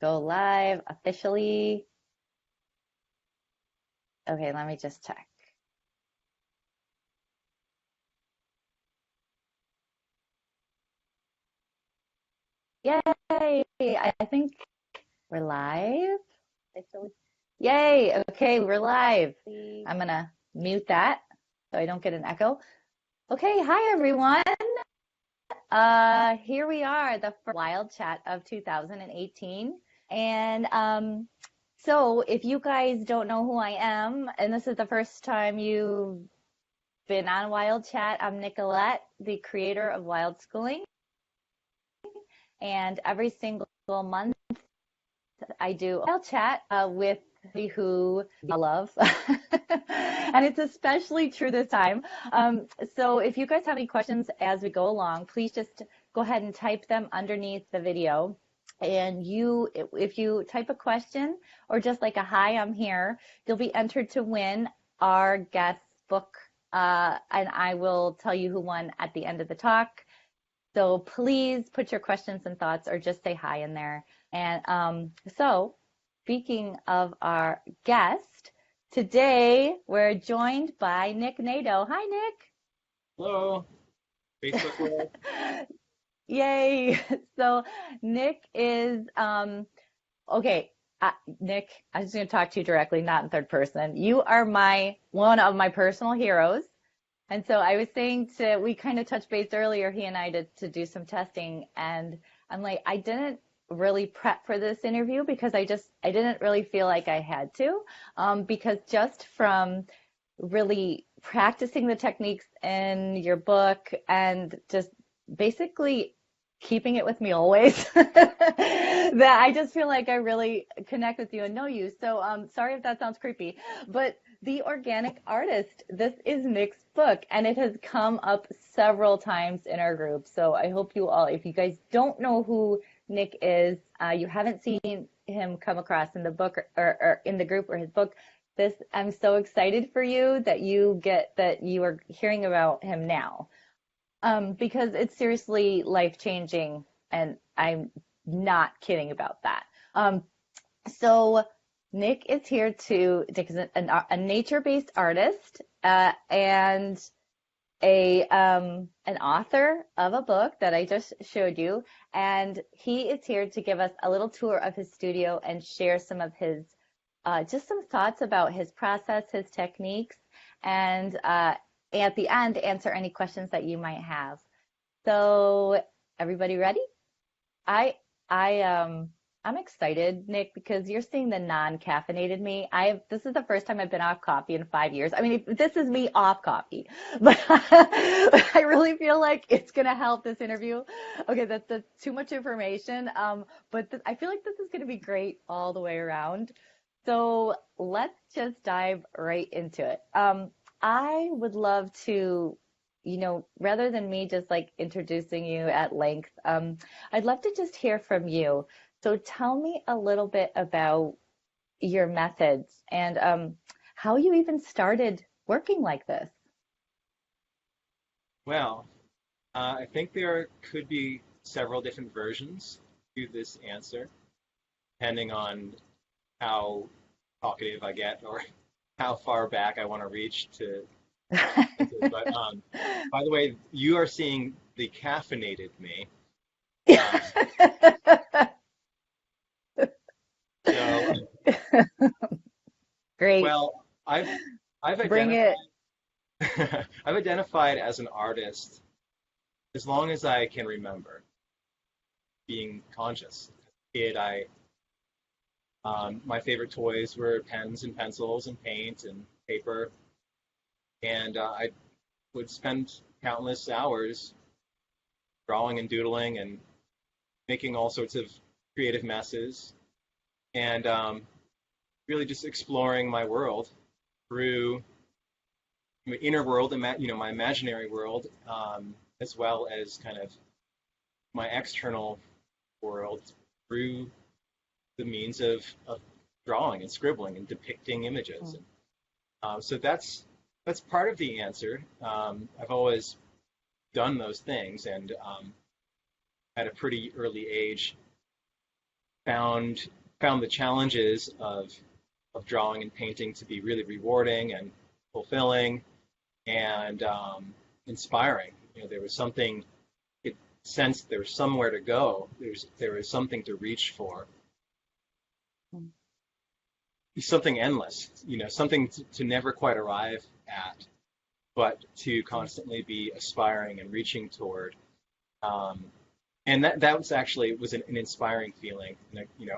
go live officially. Okay, let me just check. Yay! I think we're live. Yay! Okay, we're live. I'm gonna mute that so I don't get an echo. Okay, hi everyone. Here we are, the first Wild Chat of 2018. And so if you guys don't know who I am, and this is the first time you've been on Wild Chat, I'm Nicolette, the creator of Wild Schooling. And every single month I do a Wild Chat with who I love. And it's especially true this time. So if you guys have any questions as we go along, please just go ahead and type them underneath the video. And if you type a question or just like a hi, I'm here, you'll be entered to win our guest book. And I will tell you who won at the end of the talk. So please put your questions and thoughts or just say hi in there. And so speaking of our guest, today we're joined by Nick Neddo. Hi, Nick. Hello, Facebook world. Yay. So Nick is, okay, Nick, I'm just going to talk to you directly, not in third person. You are one of my personal heroes. And so I was saying we kind of touched base earlier, he and I, to do some testing. And I'm like, I didn't really prep for this interview because I didn't really feel like I had to, because just from really practicing the techniques in your book and just basically keeping it with me always, that I just feel like I really connect with you and know you. So sorry if that sounds creepy, but The Organic Artist, this is Nick's book, and it has come up several times in our group. So I hope you all, if you guys don't know who Nick is, you haven't seen him come across in the book or in the group or his book, I'm so excited for you that you are hearing about him now, because it's seriously life-changing, and I'm not kidding about that. So Nick is here Nick is a nature-based artist, and an author of a book that I just showed you, and he is here to give us a little tour of his studio and share some of his just some thoughts about his process, his techniques, and at the end answer any questions that you might have. So everybody ready? I I'm excited, Nick, because you're seeing the non-caffeinated me. This is the first time I've been off coffee in 5 years. I mean, this is me off coffee, but I really feel like it's gonna help this interview. Okay, that's too much information. But I feel like this is gonna be great all the way around. So let's just dive right into it. I would love to, rather than me just like introducing you at length, I'd love to just hear from you. So tell me a little bit about your methods and how you even started working like this. Well, I think there could be several different versions to this answer, depending on how talkative I get or how far back I want to reach to answer. But by the way, you are seeing the caffeinated me. Um, so, Great. well, I've Bring identified it. I've identified as an artist as long as I can remember being conscious. As a kid, my favorite toys were pens and pencils and paint and paper, and I would spend countless hours drawing and doodling and making all sorts of creative messes, and really just exploring my world through my inner world, my imaginary world, as well as kind of my external world through the means of drawing and scribbling and depicting images. And, so that's part of the answer. I've always done those things, and at a pretty early age, found found the challenges of drawing and painting to be really rewarding and fulfilling and inspiring. You know, there was something, it sensed there was somewhere to go. There was something to reach for, something endless. You know, something to never quite arrive at, but to constantly be aspiring and reaching toward. Um, and that was actually an inspiring feeling. You know,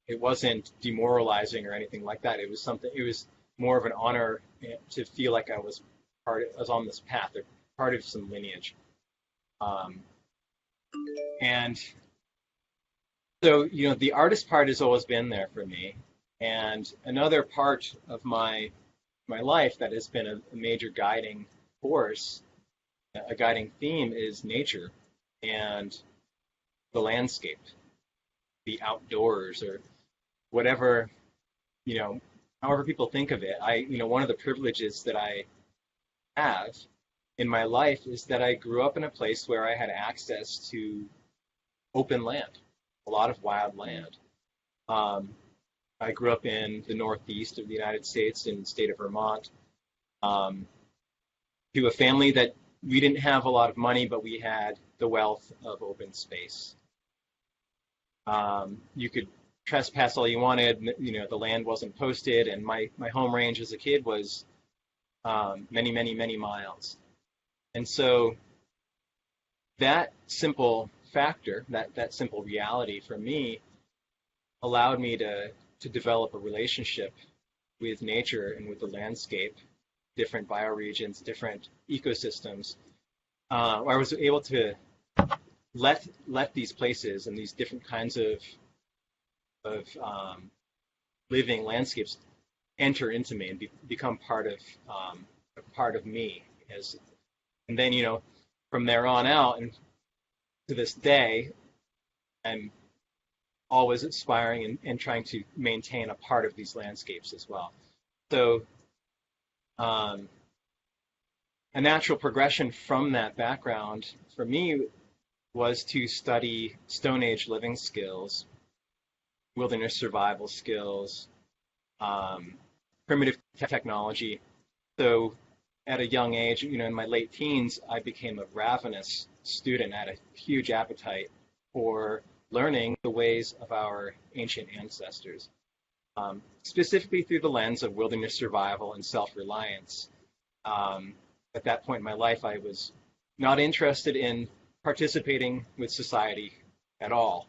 it wasn't demoralizing or anything like that. It was something. It was more of an honor to feel like I was on this path, or part of some lineage. Um, and so, you know, the artist part has always been there for me. And another part of my life that has been a major guiding force, a guiding theme, is nature and the landscape, the outdoors, or whatever, you know, however people think of it. You know, one of the privileges that I have in my life is that I grew up in a place where I had access to open land, a lot of wild land. Um, I grew up in the northeast of the United States, in the state of Vermont, um, to a family that we didn't have a lot of money, but we had the wealth of open space. You could trespass all you wanted. You know, the land wasn't posted, and my home range as a kid was many, many, many miles. And so that simple factor, that simple reality for me, allowed me to develop a relationship with nature and with the landscape, different bioregions, different ecosystems, where I was able to let these places and these different kinds of living landscapes enter into me and become part of me. And then, you know, from there on out and to this day, I'm always aspiring and trying to maintain a part of these landscapes as well. So um, a natural progression from that background for me was to study Stone Age living skills, wilderness survival skills, primitive technology. So at a young age, you know, in my late teens, I became a ravenous student. I had a huge appetite for learning the ways of our ancient ancestors, specifically through the lens of wilderness survival and self-reliance. At that point in my life, I was not interested in participating with society at all,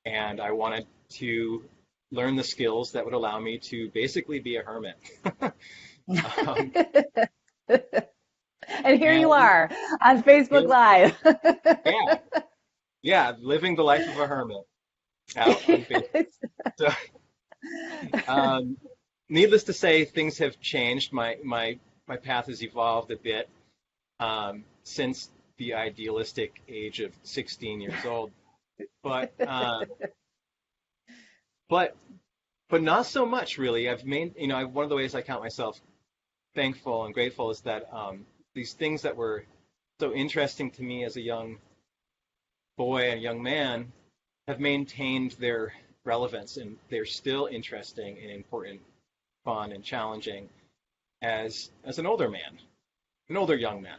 and I wanted to learn the skills that would allow me to basically be a hermit. um, And here you and are on Facebook you Live. yeah, yeah, living the life of a hermit out on Facebook. So, um, needless to say, things have changed. My path has evolved a bit since the idealistic age of 16 years old, but but but not so much really. You know, one of the ways I count myself thankful and grateful is that these things that were so interesting to me as a young boy and young man have maintained their relevance, and they're still interesting and important, fun and challenging as an older man, an older young man.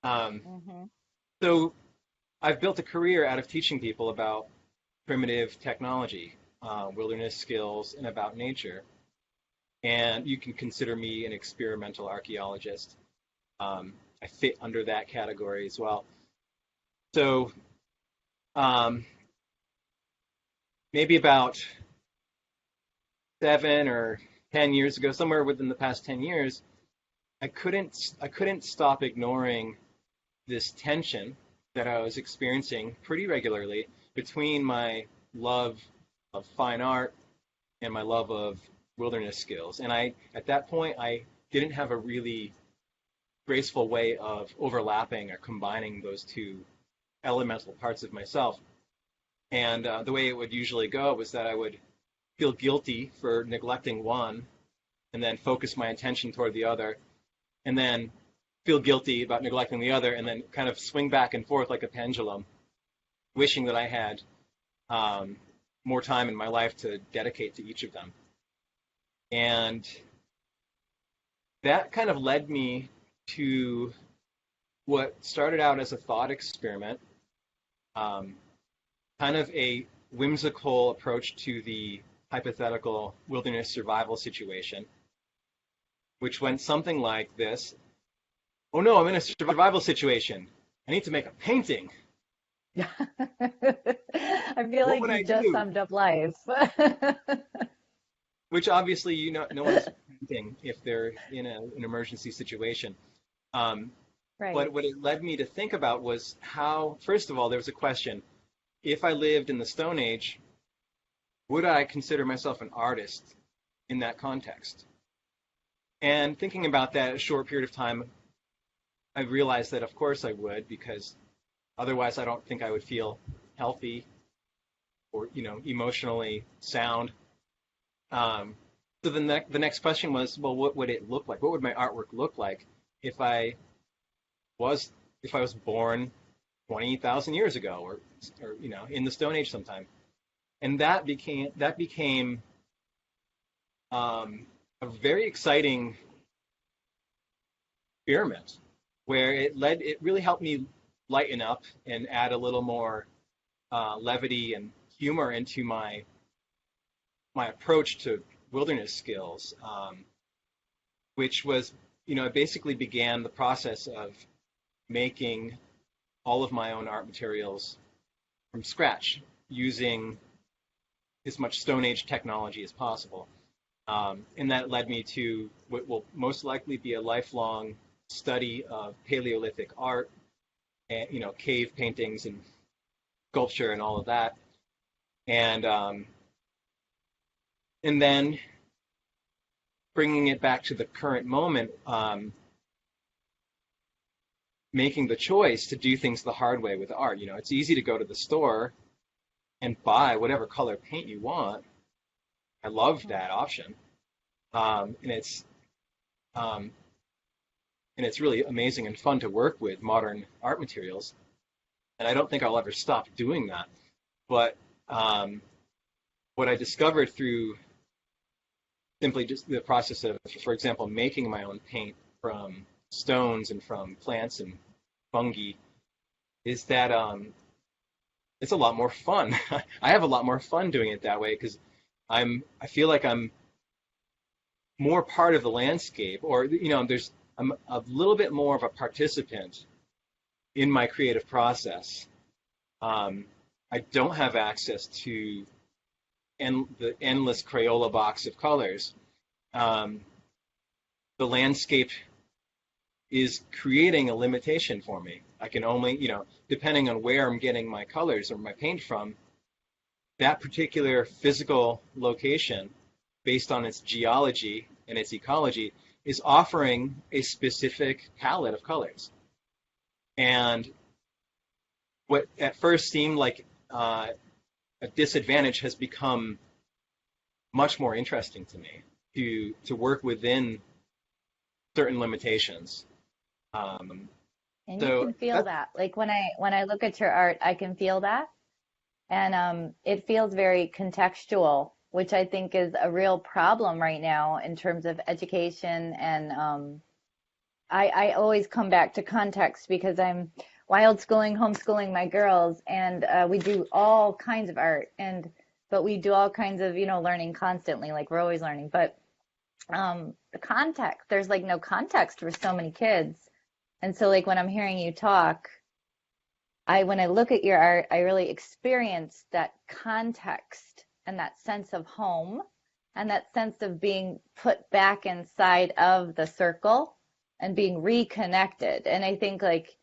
Um, Mhm. so I've built a career out of teaching people about primitive technology, wilderness skills, and about nature. And you can consider me an experimental archaeologist. I fit under that category as well. So um, maybe about 7 or 10 years ago, somewhere within the past 10 years, I couldn't stop ignoring this tension that I was experiencing pretty regularly between my love of fine art and my love of wilderness skills. And at that point, I didn't have a really graceful way of overlapping or combining those two elemental parts of myself. And the way it would usually go was that I would feel guilty for neglecting one and then focus my attention toward the other, and then feel guilty about neglecting the other, and then kind of swing back and forth like a pendulum, wishing that I had um, more time in my life to dedicate to each of them. And that kind of led me to what started out as a thought experiment, um, kind of a whimsical approach to the hypothetical wilderness survival situation, which went something like this. Oh no, I'm in a survival situation. I need to make a painting. I feel What like would you I just do? summed up life. Which obviously, no one's painting if they're in an emergency situation. Um, Right. but what it led me to think about was how, first of all, there was a question. If I lived in the Stone Age, would I consider myself an artist in that context? And thinking about that a short period of time, I realized that of course I would, because otherwise I don't think I would feel healthy or emotionally sound. Um, so the next question was, well, what would it look like? What would my artwork look like if was I was born 20,000 years ago, or in the Stone Age sometime? And that became a very exciting experiment where it really helped me lighten up and add a little more levity and humor into my approach to wilderness skills, which was, it basically began the process of making all of my own art materials from scratch using as much Stone Age technology as possible. And that led me to what will most likely be a lifelong study of Paleolithic art, and, cave paintings and sculpture and all of that. And then bringing it back to the current moment, making the choice to do things the hard way with art. It's easy to go to the store and buy whatever color paint you want. I love that option, um, and it's um, and it's really amazing and fun to work with modern art materials. And I don't think I'll ever stop doing that. But um, what I discovered through simply just the process of, for example, making my own paint from stones and from plants and fungi is that it's a lot more fun. I have a lot more fun doing it that way because I feel like I'm more part of the landscape, or I'm a little bit more of a participant in my creative process. I don't have access to the endless Crayola box of colors. Um, the landscape is creating a limitation for me. I can only, depending on where I'm getting my colors or my paint from, that particular physical location, based on its geology and its ecology, is offering a specific palette of colors. And what at first seemed like a disadvantage has become much more interesting to me to work within certain limitations. Um, And you so can feel that that. Like when I look at your art, I can feel that. And it feels very contextual, which I think is a real problem right now in terms of education. And I always come back to context because I'm wild schooling, homeschooling my girls, and we do all kinds of art, but we do all kinds of, learning constantly. Like we're always learning. But the context, there's like no context for so many kids. And so like when I'm hearing you talk, when I look at your art, I really experience that context and that sense of home and that sense of being put back inside of the circle and being reconnected. And I think like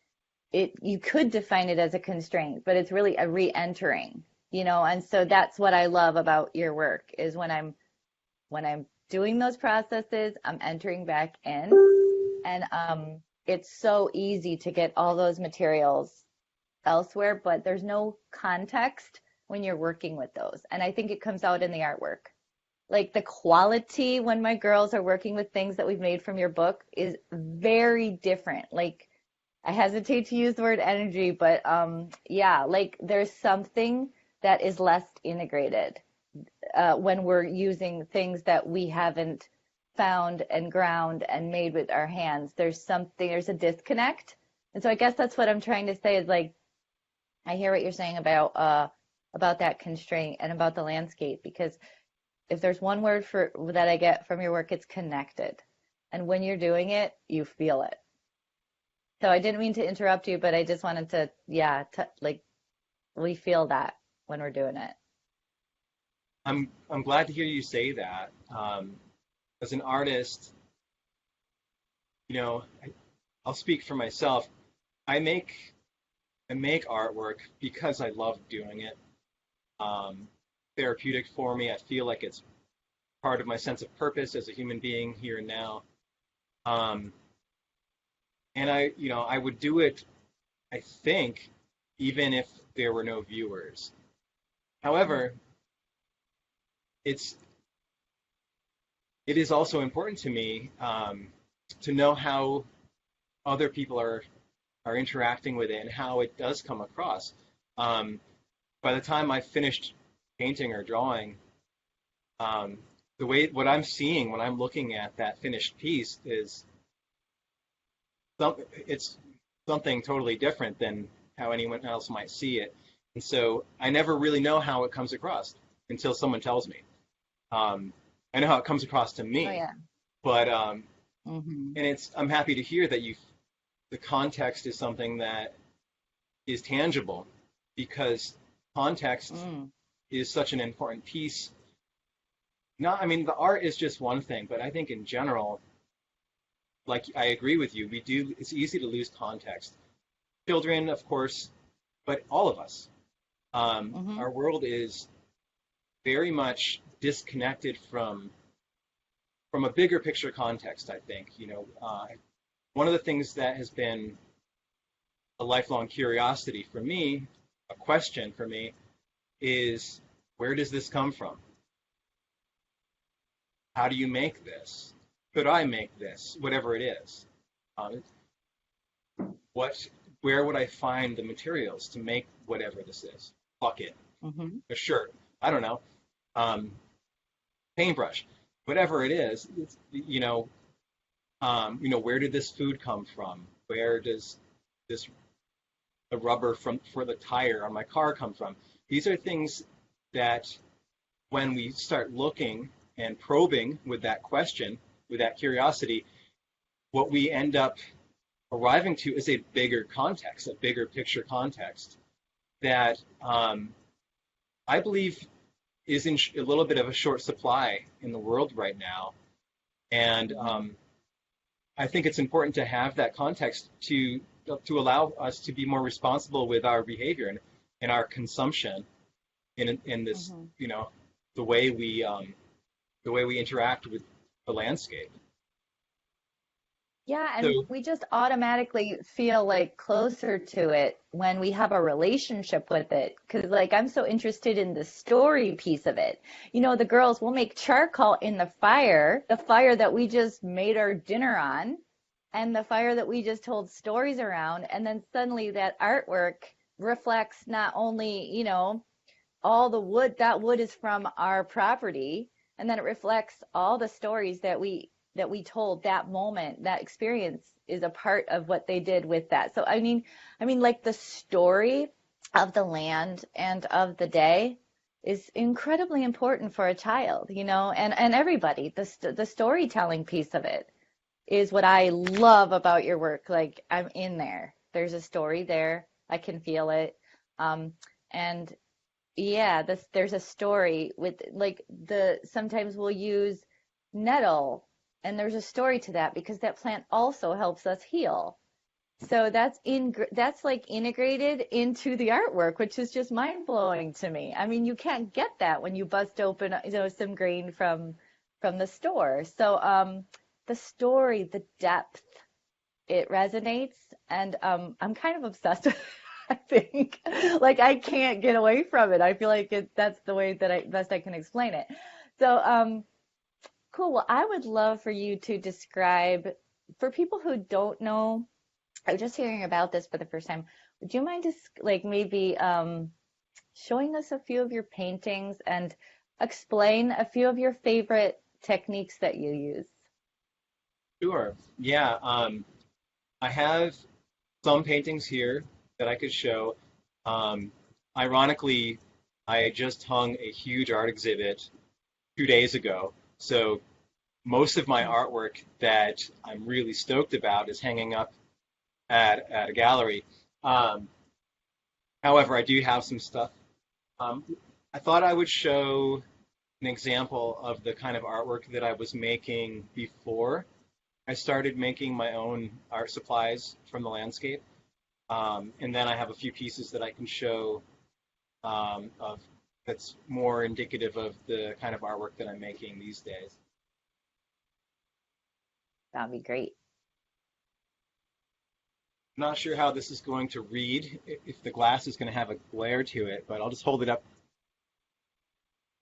you could define it as a constraint, but it's really a re-entering, and so that's what I love about your work is when I'm doing those processes, I'm entering back in, and it's so easy to get all those materials elsewhere, but there's no context when you're working with those. And I think it comes out in the artwork. Like the quality when my girls are working with things that we've made from your book is very different. Like I hesitate to use the word energy, but yeah, like there's something that is less integrated when we're using things that we haven't found and ground and made with our hands. There's a disconnect. And so I guess that's what I'm trying to say is like, I hear what you're saying about that constraint and about the landscape, because if there's one word for that I get from your work, it's connected. And when you're doing it, you feel it. So I didn't mean to interrupt you, but I just wanted to, yeah, like we feel that when we're doing it. I'm glad to hear you say that. As an artist, I'll speak for myself. I make I make artwork because I love doing it. Um, Therapeutic for me. I feel like it's part of my sense of purpose as a human being here and now. Um, and I would do it, I think, even if there were no viewers. Mm, However, it's it is also important to me to know how other people are interacting with it and how it does come across. Um, by the time I finished painting or drawing, um, the way what I'm seeing when I'm looking at that finished piece is it's something totally different than how anyone else might see it. And so I never really know how it comes across until someone tells me. Um, I know how it comes across to oh me, yeah. but Hmm. and I'm happy to hear that the context is something that is tangible because context Mm, is such an important piece. Not, I mean, the art is just one thing, but I think in general, like I agree with you, it's easy to lose context. Children, of course, but all of us. hmm. Our world is very much disconnected from a bigger picture context, I think. One of the things that has been a lifelong curiosity for me, a question for me, is where does this come from? How do you make this? Could I make this? Whatever it is. Um, what, where would I find the materials to make whatever this is? Bucket, Hmm. a shirt, I don't know, um, paintbrush, whatever it is. Where did this food come from? Where does this the rubber from for the tire on my car come from? These are things that when we start looking and probing with that question, with that curiosity, what we end up arriving to is a bigger context, a bigger picture context that I believe is in a little bit of a short supply in the world right now. And Hmm. I think it's important to have that context to allow us to be more responsible with our behavior and our consumption in this, Hmm. the way we interact with the landscape. Yeah, and So we just automatically feel like closer to it when we have a relationship with it. Because, like, I'm so interested in the story piece of it. You know, the girls will make charcoal in the fire that we just made our dinner on, and the fire that we just told stories around. And then suddenly that artwork reflects not only, all the wood, that wood is from our property, and then it reflects all the stories that we told that moment. That experience is a part of what they did with that. So I mean like the story of the land and of the day is incredibly important for a child, and everybody. The storytelling piece of it is what I love about your work. Like, I'm in there, there's a story there, I can feel it. And yeah, there's a story with, like, sometimes we'll use nettle, and there's a story to that because that plant also helps us heal. So that's like integrated into the artwork, which is just mind blowing to me. I mean, you can't get that when you bust open, some grain from the store. So the story, the depth, it resonates, and I'm kind of obsessed with it, I think. Like, I can't get away from it. I feel like that's the way that I best I can explain it. So cool. Well, I would love for you to describe, for people who don't know, I'm just hearing about this for the first time, would you mind just like maybe showing us a few of your paintings and explain a few of your favorite techniques that you use. Sure. Yeah. I have some paintings here that I could show. Um, Ironically, I just hung a huge art exhibit 2 days ago. So most of my Mm. artwork that I'm really stoked about is hanging up at a gallery. Um, However, I do have some stuff. Um, I thought I would show an example of the kind of artwork that I was making before I started making my own art supplies from the landscape. And then I have a few pieces that I can show of that's more indicative of the kind of artwork that I'm making these days. That'd be great. I'm not sure how this is going to read, if the glass is going to have a glare to it, but I'll just hold it up.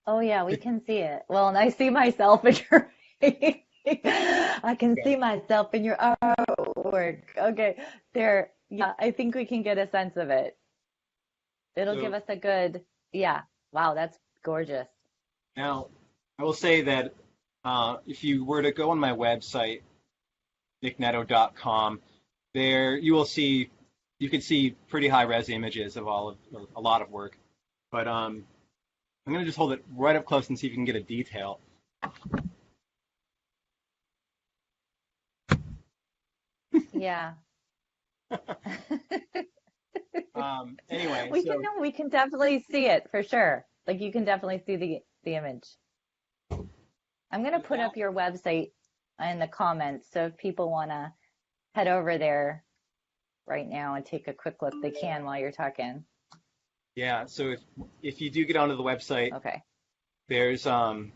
Oh yeah, we can see it. Well, and I see myself in your I can Okay. see myself in your artwork. Okay. There, yeah, I think we can get a sense of it. It'll give So us a good, yeah. Wow, that's gorgeous. now I will say that if you were to go on my website, nickneddo.com, there you can see pretty high res images of all of or a lot of work. But I'm going to just hold it right up close and see if you can get a detail. Yeah. Anyway, We can so no, we can definitely see it for sure. Like you can definitely see the image. I'm gonna with put that, up your website in the comments, so if people wanna head over there right now and take a quick look, they can while you're talking. yeah. So if you do get onto the website, Okay. there's um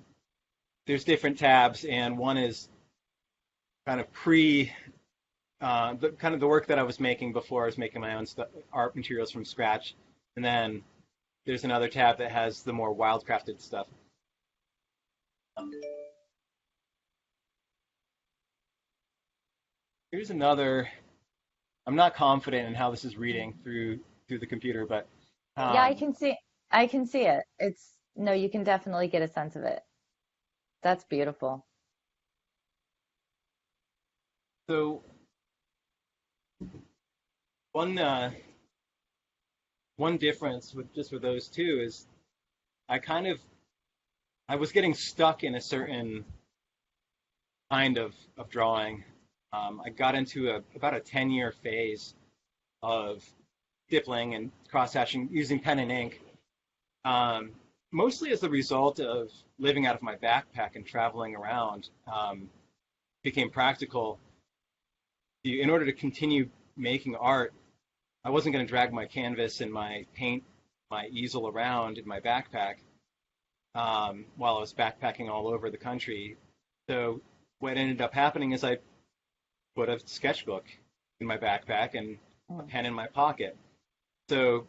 there's different tabs, and one is kind of the kind of the work that I was making before I was making my own art materials from scratch, and then there's another tab that has the more wildcrafted stuff. Here's another. I'm not confident in how this is reading through the computer, but Yeah, um, I can see it. It's no, you can definitely get a sense of it. That's beautiful. so one one difference with those two is I kind of I was getting stuck in a certain kind of drawing. I got into about a 10-year phase of stippling and cross hatching using pen and ink, um, mostly as a result of living out of my backpack and traveling around. Became practical. In order to continue making art, I wasn't going to drag my canvas and my paint, my easel around in my backpack while I was backpacking all over the country. So what ended up happening is I put a sketchbook in my backpack and a Mm. pen in my pocket. So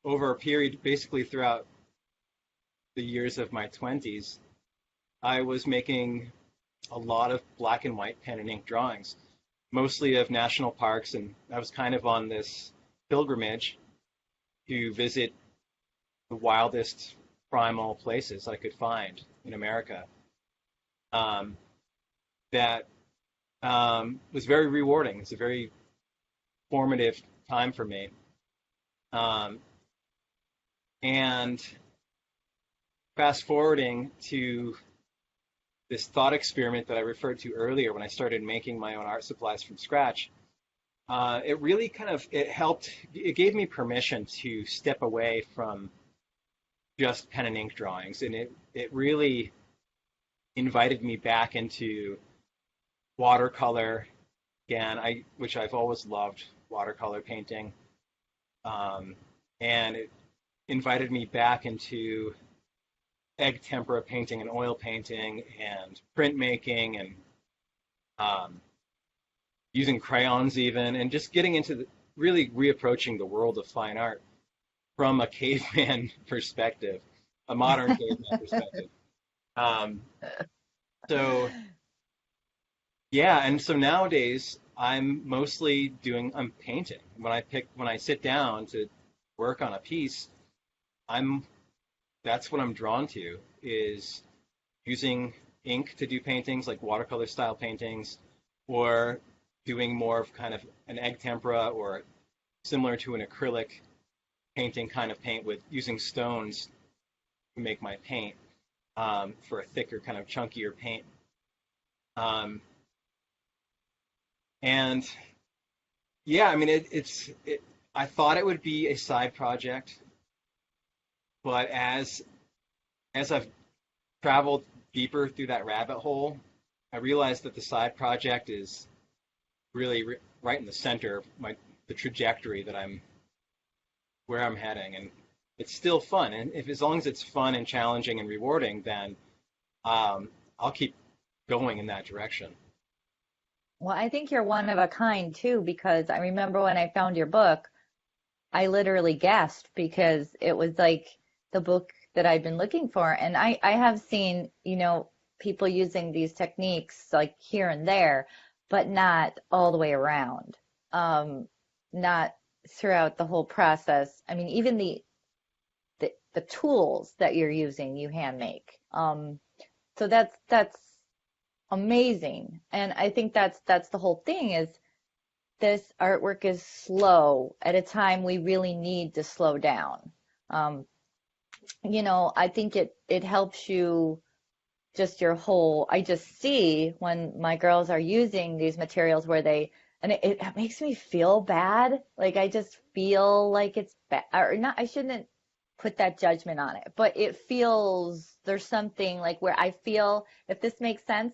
over a period, basically throughout the years of my 20s, I was making a lot of black and white pen and ink drawings, mostly of national parks, and I was kind of on this pilgrimage to visit the wildest primal places I could find in America. Um, that was very rewarding. It's a very formative time for me. Um, and fast forwarding to this thought experiment that I referred to earlier when I started making my own art supplies from scratch, it really kind of it helped. It gave me permission to step away from just pen and ink drawings, and it really invited me back into watercolor again. Which I've always loved watercolor painting, um, and it invited me back into egg tempera painting and oil painting and printmaking and um, using crayons even, and just getting into really reapproaching the world of fine art from a caveman perspective, a modern caveman perspective. Um, so yeah, and so nowadays I'm painting. When I sit down to work on a piece, I'm that's what I'm drawn to is using ink to do paintings like watercolor style paintings, or doing more of kind of an egg tempera or similar to an acrylic painting kind of paint with using stones to make my paint for a thicker kind of chunkier paint. Um, and yeah, I mean I thought it would be a side project, but as I've traveled deeper through that rabbit hole, I realized that the side project is really right in the center of the trajectory that I'm where I'm heading, and it's still fun. And if as long as it's fun and challenging and rewarding, then I'll keep going in that direction. Well, I think you're one of a kind too, because I remember when I found your book, I literally gasped because it was like the book that I'd been looking for. And I have seen, people using these techniques like here and there, but not all the way around. Not throughout the whole process. I mean, even the tools that you're using, you hand make. So that's amazing. And I think that's the whole thing is this artwork is slow at a time we really need to slow down. Um, I think it helps you just your whole, I just see when my girls are using these materials where and it makes me feel bad. Like I just feel like it's bad, or not, I shouldn't put that judgment on it, but it feels, there's something like where I feel, if this makes sense,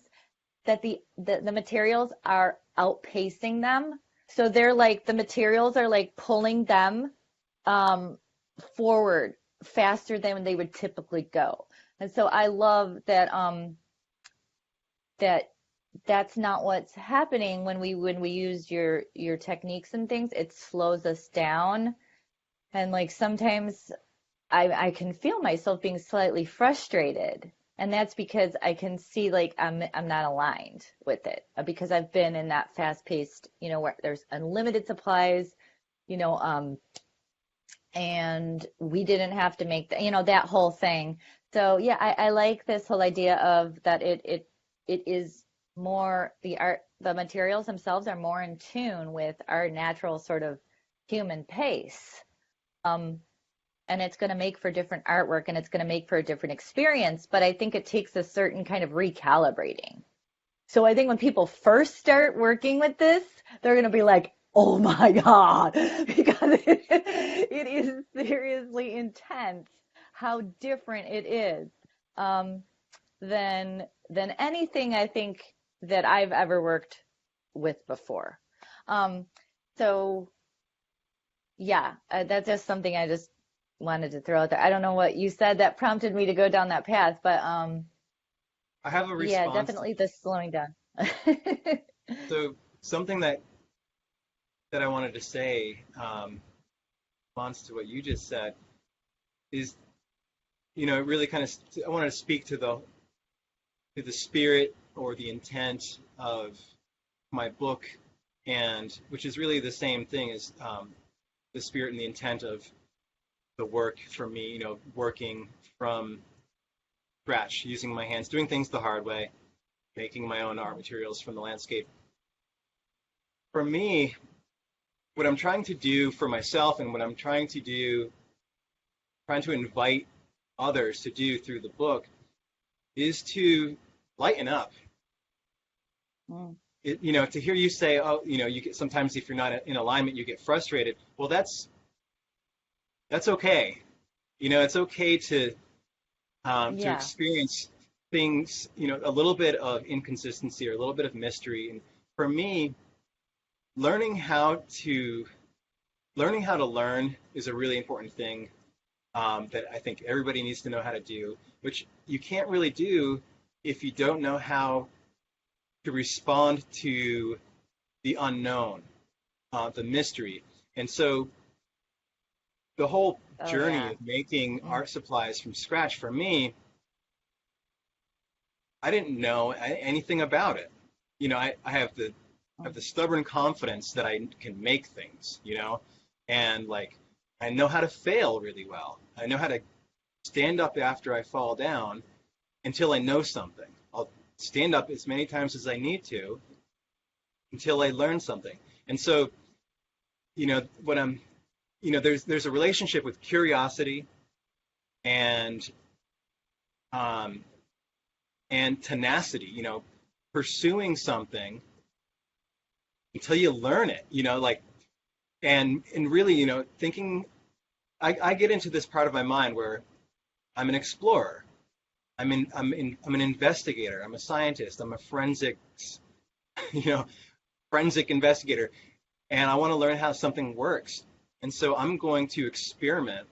that the materials are outpacing them. So they're like, the materials are like pulling them um, forward faster than they would typically go. And so I love that that's not what's happening when we use your techniques and things. It slows us down. And like sometimes I can feel myself being slightly frustrated. And that's because I can see like I'm not aligned with it because I've been in that fast-paced, where there's unlimited supplies, you know, and we didn't have to make that whole thing. So yeah, I like this whole idea of that it is more the materials themselves are more in tune with our natural sort of human pace. Um, and it's going to make for different artwork and it's going to make for a different experience, but I think it takes a certain kind of recalibrating. So I think when people first start working with this, they're going to be like, oh my God, because it is seriously intense how different it is um, than anything I think that I've ever worked with before. Um, so yeah, that's just something I just wanted to throw out there. I don't know what you said that prompted me to go down that path, but I have a yeah, response to definitely the slowing down. so something that I wanted to say response to what you just said is it really kind of I wanted to speak to the spirit or the intent of my book, and which is really the same thing as the spirit and the intent of the work for me, working from scratch, using my hands, doing things the hard way, making my own art materials from the landscape. For me, what I'm trying to do for myself and what I'm trying to invite others to do through the book is to lighten up. Mm, To hear you say, oh, you get sometimes if you're not in alignment, you get frustrated. Well, that's okay. It's okay to yeah. experience things, a little bit of inconsistency or a little bit of mystery. And for me, learning how to learn is a really important thing that I think everybody needs to know how to do, which you can't really do if you don't know how to respond to the unknown, the mystery. And so the whole Oh journey yeah. of making Mm, art supplies from scratch for me, I didn't know anything about it. I have mm, the stubborn confidence that I can make things, and like I know how to fail really well. I know how to stand up after I fall down until I know something. I'll stand up as many times as I need to until I learn something. And so, what I'm, there's a relationship with curiosity and um, and tenacity. Pursuing something until you learn it. And really, thinking. I get into this part of my mind where I'm an explorer. I'm an investigator. I'm a scientist. I'm a you know, forensic investigator, and I want to learn how something works. And so I'm going to experiment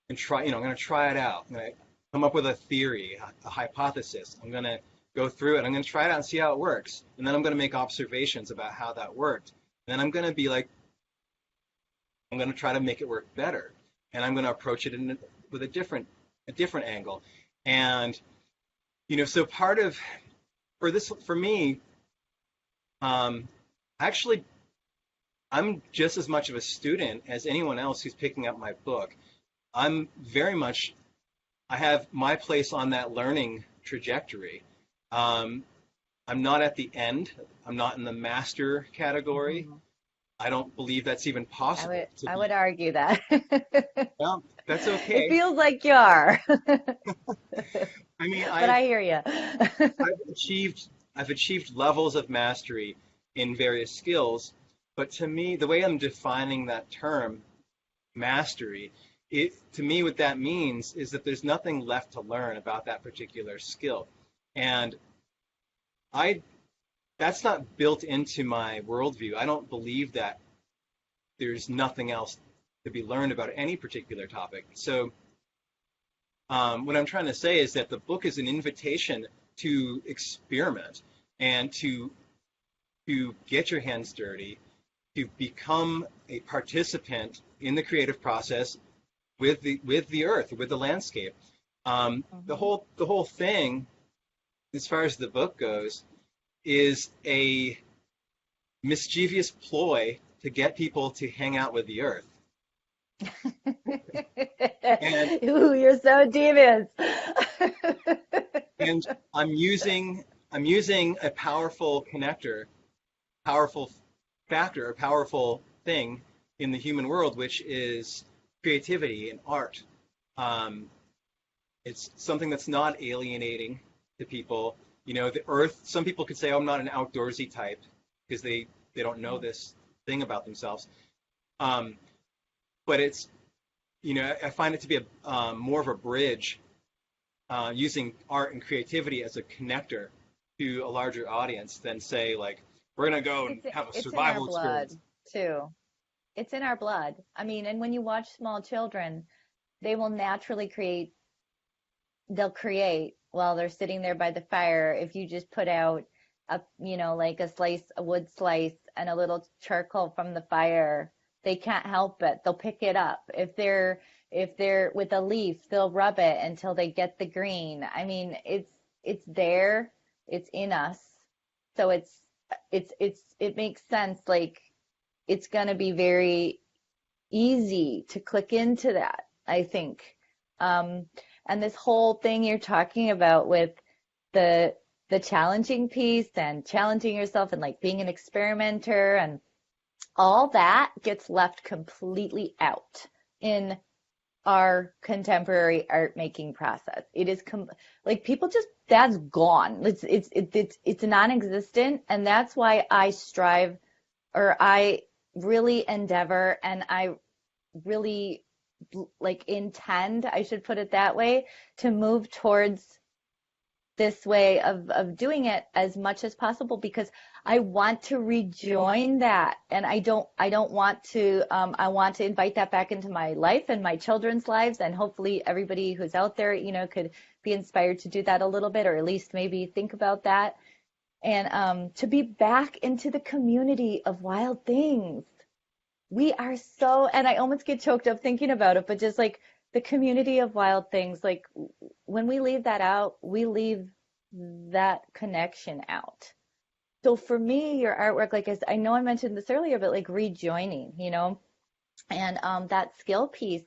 and try. I'm going to try it out. I'm going to come up with a theory, a hypothesis. I'm going to go through it. I'm going to try it out and see how it works. And then I'm going to make observations about how that worked. And then I'm going to be like, I'm going to try to make it work better. And I'm going to approach it with a different angle. And so part of for me, actually, I'm just as much of a student as anyone else who's picking up my book. I'm very much, I have my place on that learning trajectory. Um, I'm not at the end. I'm not in the master category. Mhm. I don't believe that's even I possible would to I be. would argue that. Well, that's It okay. feels like you are, I mean, but I hear you. I've achieved I've achieved levels of mastery in various skills, but to me, the way I'm defining that term, mastery, to me what that means is that there's nothing left to learn about that particular skill. And I that's not built into my worldview. I don't believe that there's nothing else to be learned about any particular topic. So what I'm trying to say is that the book is an invitation to experiment and to get your hands dirty, to become a participant in the creative process with the earth, with the landscape. The Mhm. whole thing, as far as the book goes, is a mischievous ploy to get people to hang out with the earth. And Ooh, you're so devious. and I'm using a powerful connector, powerful factor, a powerful thing in the human world, which is creativity and art. Um, it's something that's not alienating to people. The earth, some people could say, oh, I'm not an outdoorsy type because they don't know this thing about themselves. Um, but I find it to be more of a bridge, using art and creativity as a connector to a larger audience than say like we're gonna go and have a It's in our survival blood experience. too. It's in our blood. I mean, and when you watch small children, they will naturally they'll create while they're sitting there by the fire. If you just put out like a wood slice and a little charcoal from the fire, they can't help it. They'll pick it up. If they're with a leaf, they'll rub it until they get the green. I mean, it's there, it's in us. So it makes sense. Like it's gonna be very easy to click into that, I think. Um, and this whole thing you're talking about with the the challenging piece and challenging yourself and like being an experimenter and all that gets left completely out in our contemporary art making process. It is like people just that's gone. It's non-existent, and that's why I strive or I really endeavor and I really like intend, I should put it that way, to move towards this way of doing it as much as possible because I want to rejoin that and I don't want to I want to invite that back into my life and my children's lives and hopefully everybody who's out there, could be inspired to do that a little bit or at least maybe think about that and to be back into the community of wild things. We are so, and I almost get choked up thinking about it, but just like the community of wild things, like when we leave that out, we leave that connection out. So for me, your artwork, like I know I mentioned this earlier, but like rejoining, And that skill piece,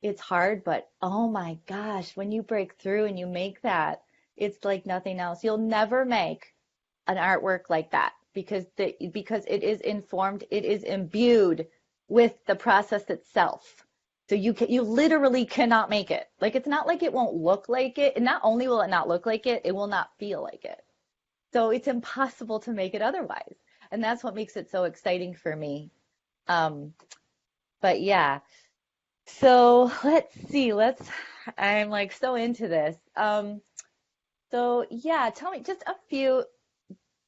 it's hard, but oh my gosh, when you break through and you make that, it's like nothing else. You'll never make an artwork like that because it is informed, it is imbued with the process itself. So you literally cannot make it. Like it's not like it won't look like it. And not only will it not look like it, it will not feel like it. So it's impossible to make it otherwise. And that's what makes it so exciting for me. Um, but yeah. So let's see. I'm like so into this. So yeah, tell me just a few.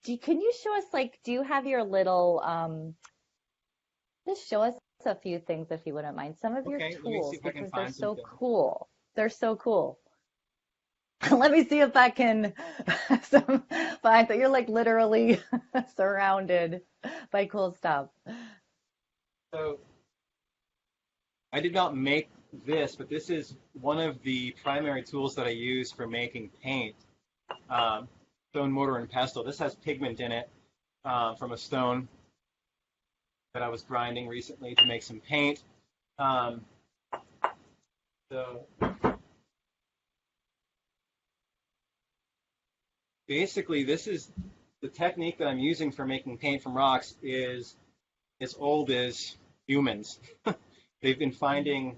Can you show us like, do you have your little, just show us a few things if you wouldn't mind, some of your Okay, let me see tools if I can because they're find some so things. cool. They're so cool. Let me see if I can some, find that you're like literally surrounded by cool stuff. So I did not make this, but this is one of the primary tools that I use for making paint. Um, Stone mortar and pestle. This has pigment in it from a stone that I was grinding recently to make some paint. Um, so basically, this is the technique that I'm using for making paint from rocks is as old as humans. They've been finding,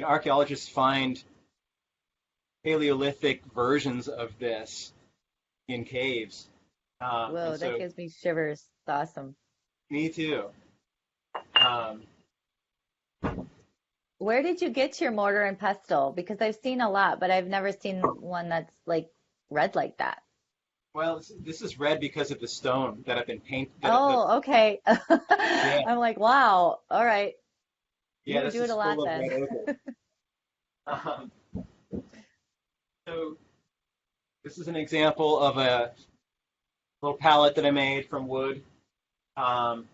archaeologists find Paleolithic versions of this in caves. And Whoa, that so, gives me shivers. It's awesome. me too. Um, Where did you get your mortar and pestle? Because I've seen a lot, but I've never seen one that's like red like that. well, this is red because of the stone that I've been paint. Oh, okay. Yeah, I'm like, wow. All right. yeah, You this do it is a lot full of then. red ochre. Um, so this is an example of a little palette that I made from wood, um,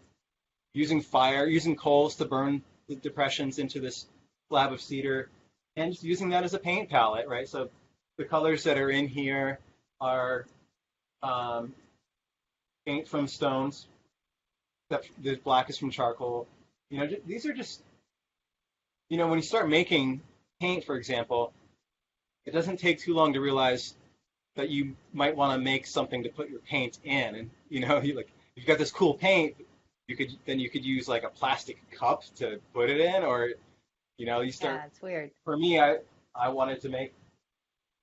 using coals to burn the depressions into this slab of cedar, and just using that as a paint palette, right? So the colors that are in here are um, paint from stones. The black is from charcoal. These are just, when you start making paint, for example, it doesn't take too long to realize that you might want to make something to put your paint in, and you've got this cool paint. You could use like a plastic cup to put it in, or you start. Yeah, it's weird. For me, I wanted to make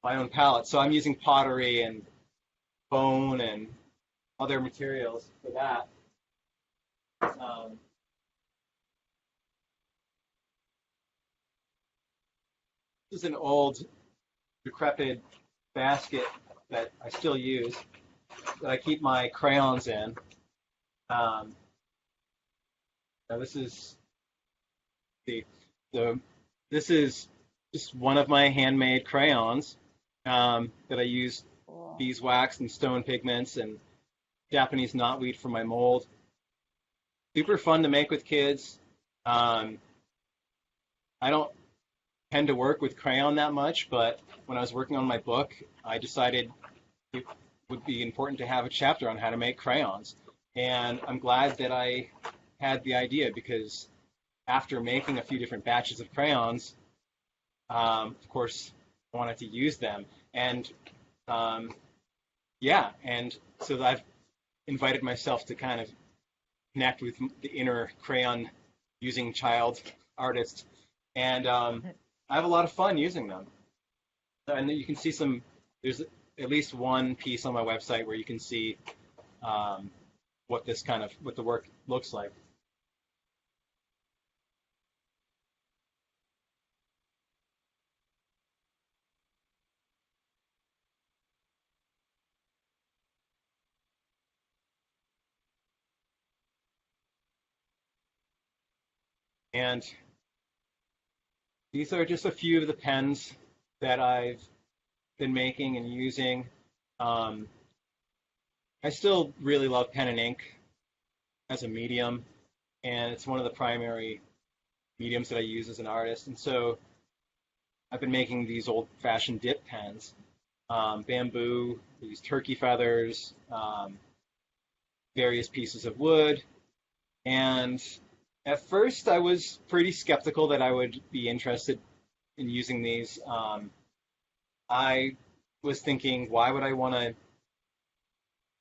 my own palette, so I'm using pottery and bone and other materials for that. Um, this is an old, decrepit basket that I still use that I keep my crayons in. Um, Now this is the the this is just one of my handmade crayons that I use Cool. beeswax and stone pigments and Japanese knotweed for my mold. Super fun to make with kids. Um, I don't tend to work with crayon that much, but when I was working on my book, I decided it would be important to have a chapter on how to make crayons. And I'm glad that I had the idea because after making a few different batches of crayons, of course, I wanted to use them. And um, yeah, and so I've invited myself to kind of connect with the inner crayon using child artist. And I have a lot of fun using them. And you can see there's at least one piece on my website where you can see um, what the work looks like. And these are just a few of the pens that I've been making and using. Um, I still really love pen and ink as a medium, and it's one of the primary mediums that I use as an artist. And so I've been making these old-fashioned dip pens, bamboo, these turkey feathers, various pieces of wood, and At first, I was pretty skeptical that I would be interested in using these. I was thinking, why would I want to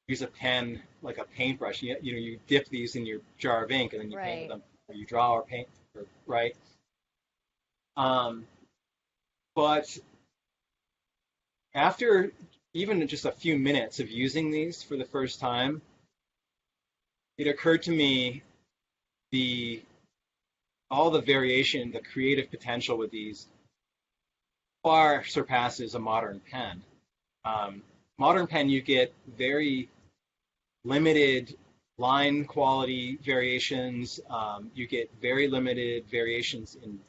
use a pen like a paintbrush? You dip these in your jar of ink and then you paint with Right. them, or you draw or paint, or, right? Um, but after even just a few minutes of using these for the first time, it occurred to me the all the variation, the creative potential with these far surpasses a modern pen. Um, Modern pen, you get very limited line quality variations. You get very limited variations in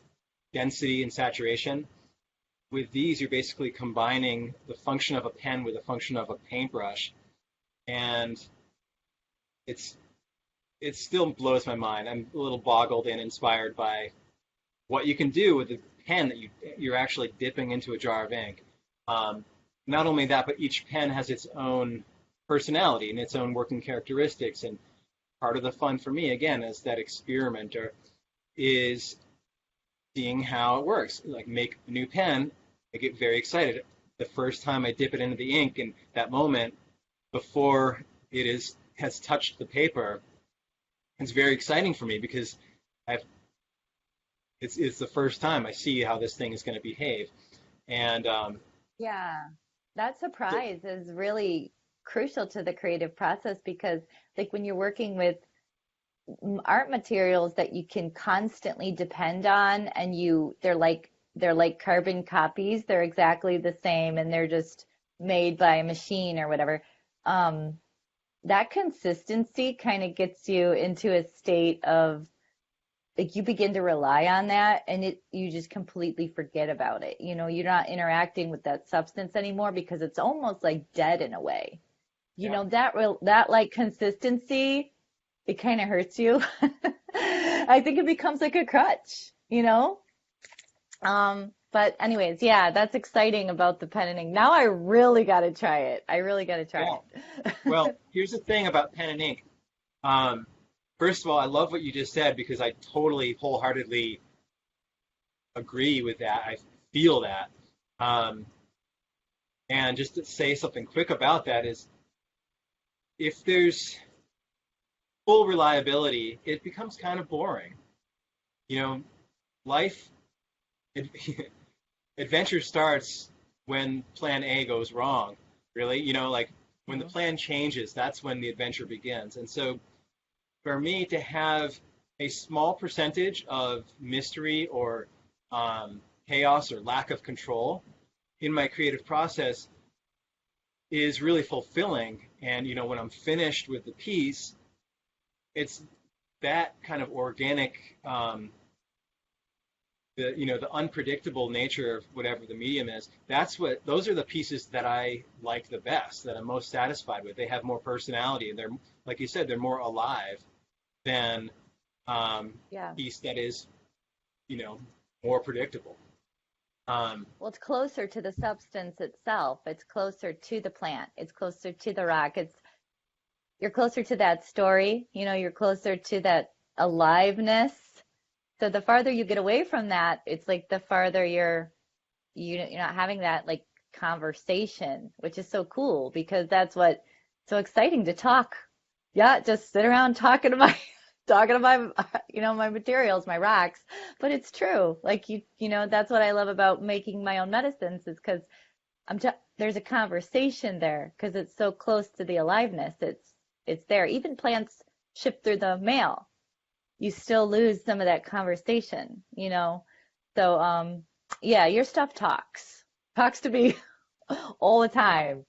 density and saturation. With these, you're basically combining the function of a pen with the function of a paintbrush, and it's it still blows my mind. I'm a little boggled and inspired by what you can do with a pen that you're actually dipping into a jar of ink. Um, Not only that, but each pen has its own personality and its own working characteristics. And part of the fun for me, again, as that experimenter, is seeing how it works. Like make a new pen, I get very excited. The first time I dip it into the ink, and that moment before it is has touched the paper, it's very exciting for me because I've it's the first time I see how this thing is going to behave. And Yeah. That so, surprise is really crucial to the creative process because like when you're working with art materials that you can constantly depend on and they're like carbon copies. They're exactly the same and they're just made by a machine or whatever. Um, that consistency kind of gets you into a state of like you begin to rely on that and you just completely forget about it. You're not interacting with that substance anymore because it's almost like dead in a way. yeah, That like consistency, it kind of hurts you. I think it becomes like a crutch. But anyways, yeah, that's exciting about the pen and ink. Now I really got to try it. I really got to try yeah. it. Well, here's the thing about pen and ink. Um, First of all, I love what you just said because I totally wholeheartedly agree with that. I feel that. Um, and just to say something quick about that is if there's full reliability, it becomes kind of boring. You know, life adventure starts when plan A goes wrong, really. Like when the Mhm. plan changes, that's when the adventure begins. And so for me to have a small percentage of mystery or chaos or lack of control in my creative process is really fulfilling. And, when I'm finished with the piece, it's that kind of organic, the unpredictable nature of whatever the medium is. Those are the pieces that I like the best, that I'm most satisfied with. They have more personality and they're, like you said, they're more alive than Yeah. piece that is, you know, more predictable. Um, Well, it's closer to the substance itself. It's closer to the plant. It's closer to the rock. You're closer to that story. You're closer to that aliveness. So the farther you get away from that, it's like the farther you're not having that like conversation, which is so cool because that's what so exciting to talk. Yeah, just sit around talking to my talking to my my materials, my rocks. But it's true. Like that's what I love about making my own medicines is because there's a conversation there because it's so close to the aliveness. It's there. Even plants ship through the mail. You still lose some of that conversation. So yeah, your stuff talks to me all the time.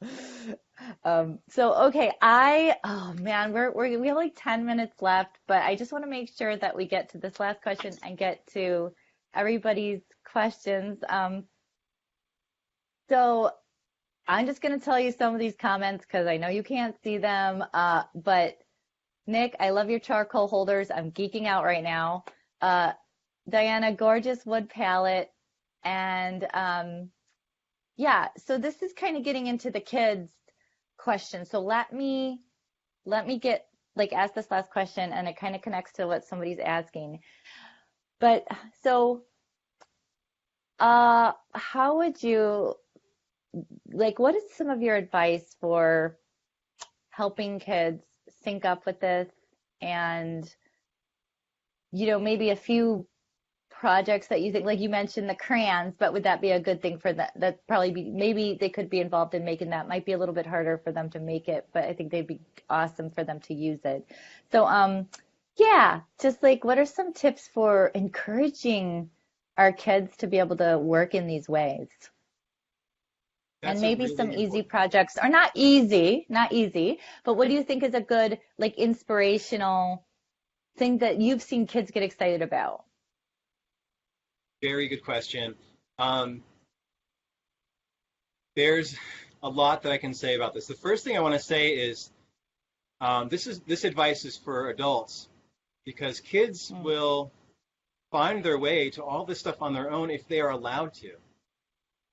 So okay, oh man, we have like 10 minutes left, but I just want to make sure that we get to this last question and get to everybody's questions. So I'm just going to tell you some of these comments because I know you can't see them. But Nick, I love your charcoal holders. I'm geeking out right now. Uh, Diana, gorgeous wood palette. And yeah, so this is kind of getting into the kids question. So let me get like ask this last question, and it kind of connects to what somebody's asking. But so, how would you like? What is some of your advice for helping kids sync up with this, and maybe a few projects that you think, like you mentioned the crayons, but would that be a good thing for that? That probably be, maybe they could be involved in making that. Might be a little bit harder for them to make it, but I think they'd be awesome for them to use it. So, yeah, just like what are some tips for encouraging our kids to be able to work in these ways? And That's a maybe some really easy important. projects are not easy, but what do you think is a good, like, inspirational thing that you've seen kids get excited about? Very good question. Um, there's a lot that I can say about this. The first thing I want to say is this advice is for adults because kids Mm. will find their way to all this stuff on their own if they are allowed to.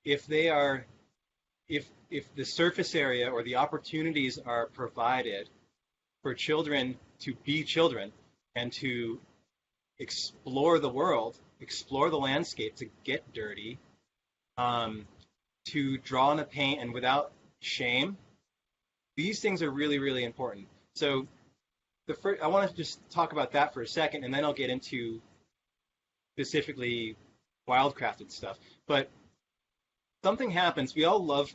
If they are, if the surface area or the opportunities are provided for children to be children and to explore the world, explore the landscape, to get dirty, um, to draw in the paint and without shame. These things are really, really important. So I want to just talk about that for a second, and then I'll get into specifically wildcrafted stuff. But something happens. We all love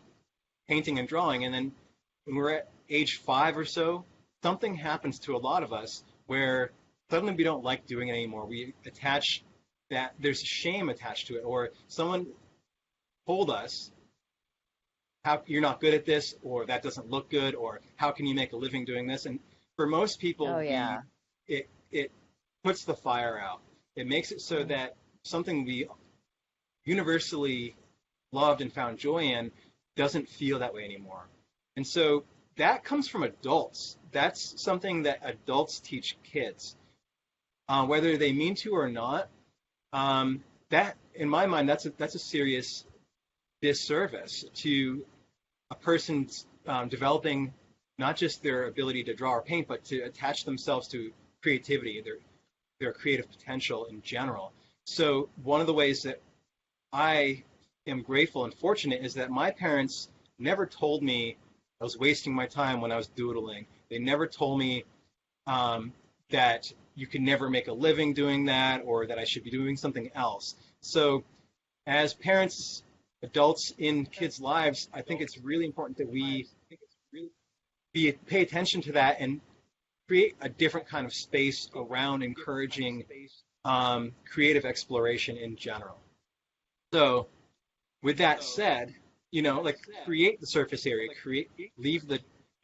painting and drawing, and then when we're at age 5 or so, something happens to a lot of us where suddenly we don't like doing it anymore. We attach that there's shame attached to it, or someone told us how you're not good at this, or that doesn't look good, or how can you make a living doing this? And for most Oh, people, yeah. it puts the fire out. It makes it so Mm. that something we universally loved and found joy in doesn't feel that way anymore. And so that comes from adults. That's something that adults teach kids, whether they mean to or not. That, in my mind, that's a serious disservice to a person's developing not just their ability to draw or paint, but to attach themselves to creativity, their creative potential in general. So one of the ways that I am grateful and fortunate is that my parents never told me I was wasting my time when I was doodling. They never told me that you can never make a living doing that or that I should be doing something else. So as parents, adults in kids' lives, I think it's really important that we pay attention to that and create a different kind of space around encouraging creative exploration in general. So with that said, like create the surface area, leave the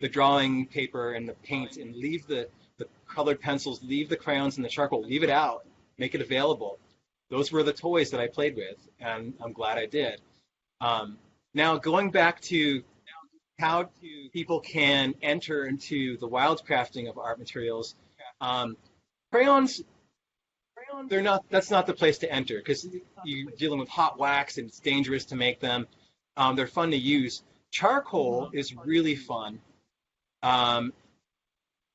drawing paper and the paint and leave the colored pencils, leave the crayons and the charcoal, leave it out, make it available. Those were the toys that I played with, and I'm glad I did. Now going back to how people can enter into the wildcrafting of art materials, um, crayons they're not that's not the place to enter because you're dealing with hot wax and it's dangerous to make them. They're fun to use. Charcoal is really fun um,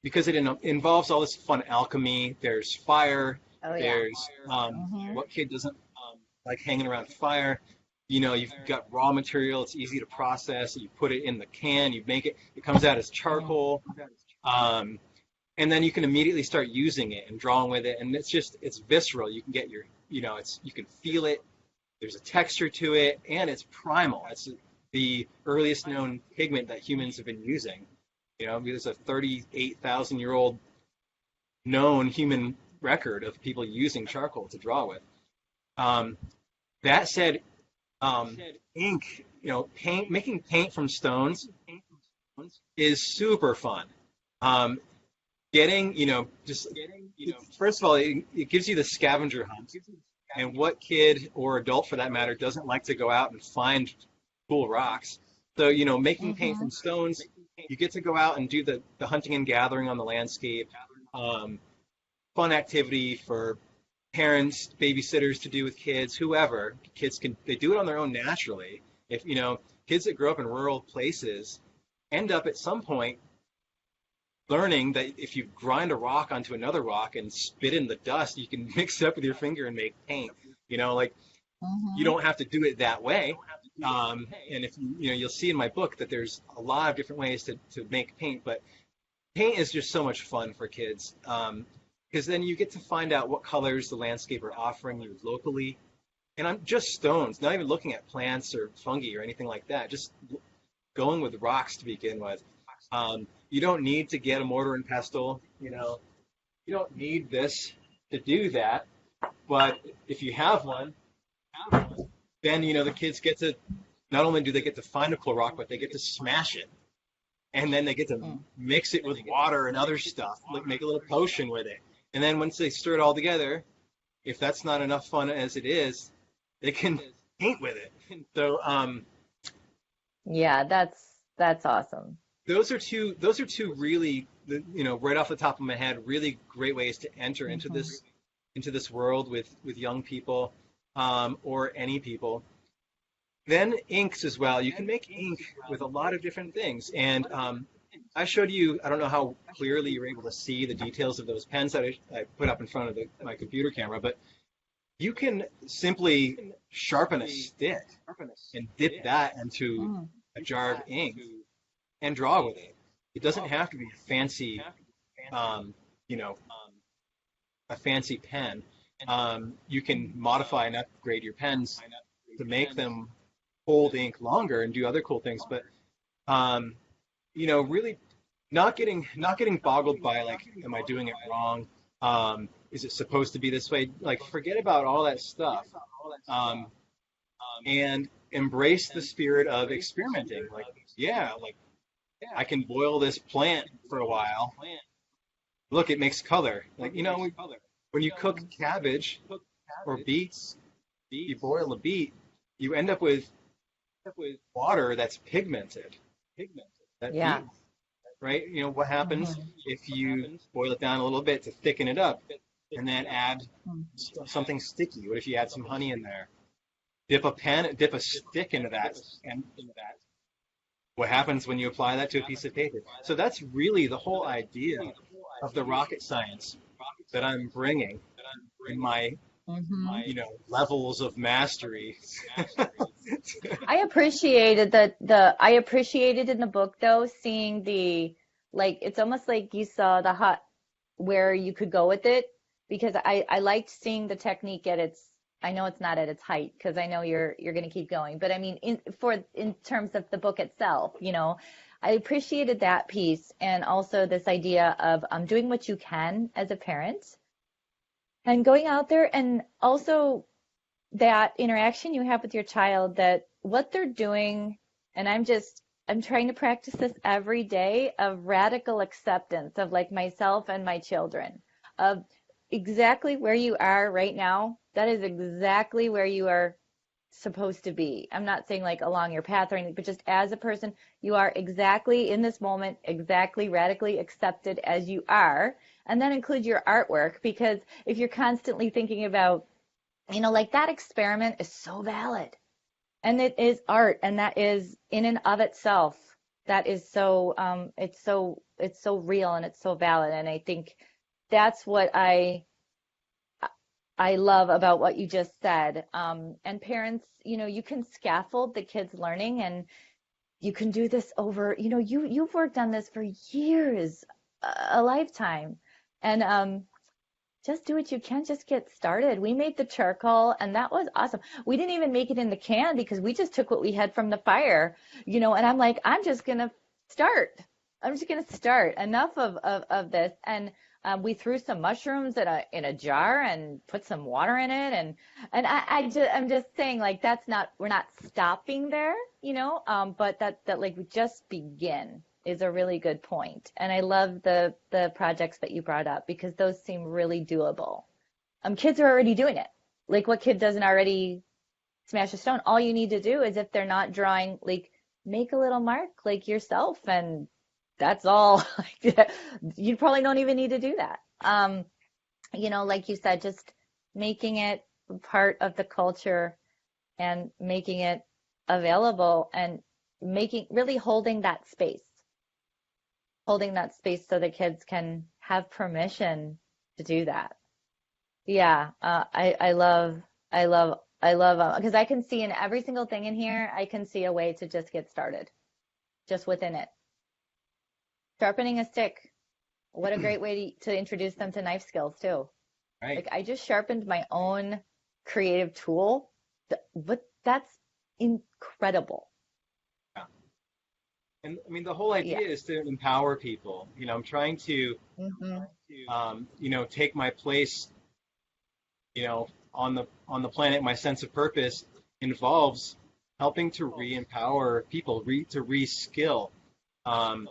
because it involves all this fun alchemy. There's fire. Oh, yeah. There's Hmm. what kid doesn't like hanging around fire? You've got raw material. It's easy to process. You put it in the can. You make it. It comes out as Mm. charcoal. Um, and then you can immediately start using it and drawing with it, and it's visceral. You can get you can feel it. There's a texture to it, and it's primal. It's the earliest known pigment that humans have been using. There's a 38,000-year-old known human record of people using charcoal to draw with. um, that said, ink, making paint from stones is super fun. um, Getting, just first of all, it gives you the scavenger hunt. And what kid or adult for that matter doesn't like to go out and find cool rocks? So, making paint Hmm. from stones, you get to go out and do the hunting and gathering on the landscape. Um, Fun activity for parents, babysitters to do with kids, whoever. They do it on their own naturally. If, kids that grow up in rural places end up at some point learning that if you grind a rock onto another rock and spit in the dust, you can mix it up with your finger and make paint. Like you Hmm. don't have to do it that way. And if you'll see in my book that there's a lot of different ways to make paint, but paint is just so much fun for kids. Because then you get to find out what colors the landscape are offering you locally. And I'm just stones, not even looking at plants or fungi or anything like that, just going with rocks to begin with. You don't need to get a mortar and pestle, you don't need this to do that. But if you have one, then the kids get to not only do they get to find a cool rock, but they get to smash it, and then they get to Mm. mix it with water and other stuff, like make a little potion with it. And then once they stir it all together, if that's not enough fun as it is, they can paint with it. So Yeah, that's awesome. those are two really, right off the top of my head, really great ways to enter Hmm. into this world with young people, or any people. Then inks as well. You can make ink with a lot of different things. And I showed you, I don't know how clearly you're able to see the details of those pens that I put up in front of my computer camera, but you can simply sharpen a stick and dip that into Mm. a jar of ink and draw with it. It doesn't have to be um, you know, a fancy pen. You can modify and upgrade your pens to make them hold ink longer and do other cool things. But um, really not getting boggled by like, am I doing it wrong? Is it supposed to be this way? Like, forget about all that stuff, um, and embrace the spirit of experimenting. Like, yeah, like I can boil this plant for a while. Look, it makes color. Like, when you cook Mm. cabbage or beets, you boil a beet, you end up with water that's pigmented. That Yeah. beet, right? What happens Hmm. if you boil it down a little bit to thicken it up and then add something sticky? What if you add some honey in there? Dip a stick into that, and what happens when you apply that to a piece of paper? So that's really the whole idea of the rocket science that I'm bringing in my, Hmm. levels of mastery. I appreciated in the book though seeing the like it's almost like you saw the hot where you could go with it because I liked seeing the technique at its I know it's not at its height because I know you're going to keep going but I mean in terms of the book itself I appreciated that piece and also this idea of doing what you can as a parent and going out there and also that interaction you have with your child that what they're doing and I'm trying to practice this every day of radical acceptance of like myself and my children of exactly where you are right now that is exactly where you are supposed to be. I'm not saying like along your path or anything, but just as a person, you are exactly in this moment, exactly radically accepted as you are. And that includes your artwork because if you're constantly thinking about like that experiment is so valid. And it is art, and that is in and of itself. That is so it's so real and it's so valid. And I think that's what I love about what you just said. And parents, you can scaffold the kids' learning and you can do this over, you've worked on this for years, a lifetime. And just do what you can, just get started. We made the charcoal and that was awesome. We didn't even make it in the can because we just took what we had from the fire, and I'm like, start. I'm just gonna start. Enough of this. And we threw some mushrooms in a jar and put some water in it. And I'm just saying like we're not stopping there, but that like we just begin is a really good point. And I love the projects that you brought up because those seem really doable. Kids are already doing it. Like what kid doesn't already smash a stone? All you need to do is if they're not drawing, like make a little mark like yourself and that's all. You probably don't even need to do that. Like you said, just making it part of the culture and making it available and making really holding that space holding that space so the kids can have permission to do that. Yeah, I love because I can see in every single thing in here, I can see a way to just get started, just within it. Sharpening a stick, what a great way to introduce them to knife skills too. Right. Like I just sharpened my own creative tool. But that's incredible. Yeah. And I mean, the whole Yeah. idea is to empower people. I'm trying to, Hmm. take my place, on the planet. My sense of purpose involves helping to re-empower people, to re-skill, um,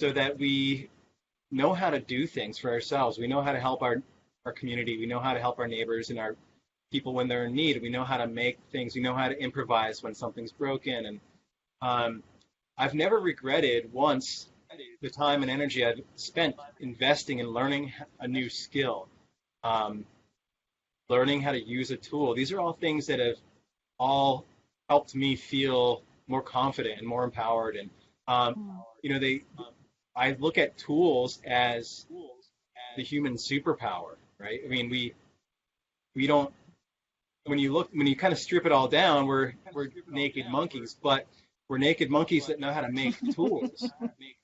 so that we know how to do things for ourselves. We know how to help our community. We know how to help our neighbors and our people when they're in need. We know how to make things. We know how to improvise when something's broken. And um, I've never regretted once the time and energy I've spent investing in learning a new skill, um, learning how to use a tool. These are all things that have all helped me feel more confident and more empowered. And um, they I look at tools as the human superpower, right? I mean, we don't when you kind of strip it all down, we're naked monkeys, but we're naked monkeys that know how to make tools.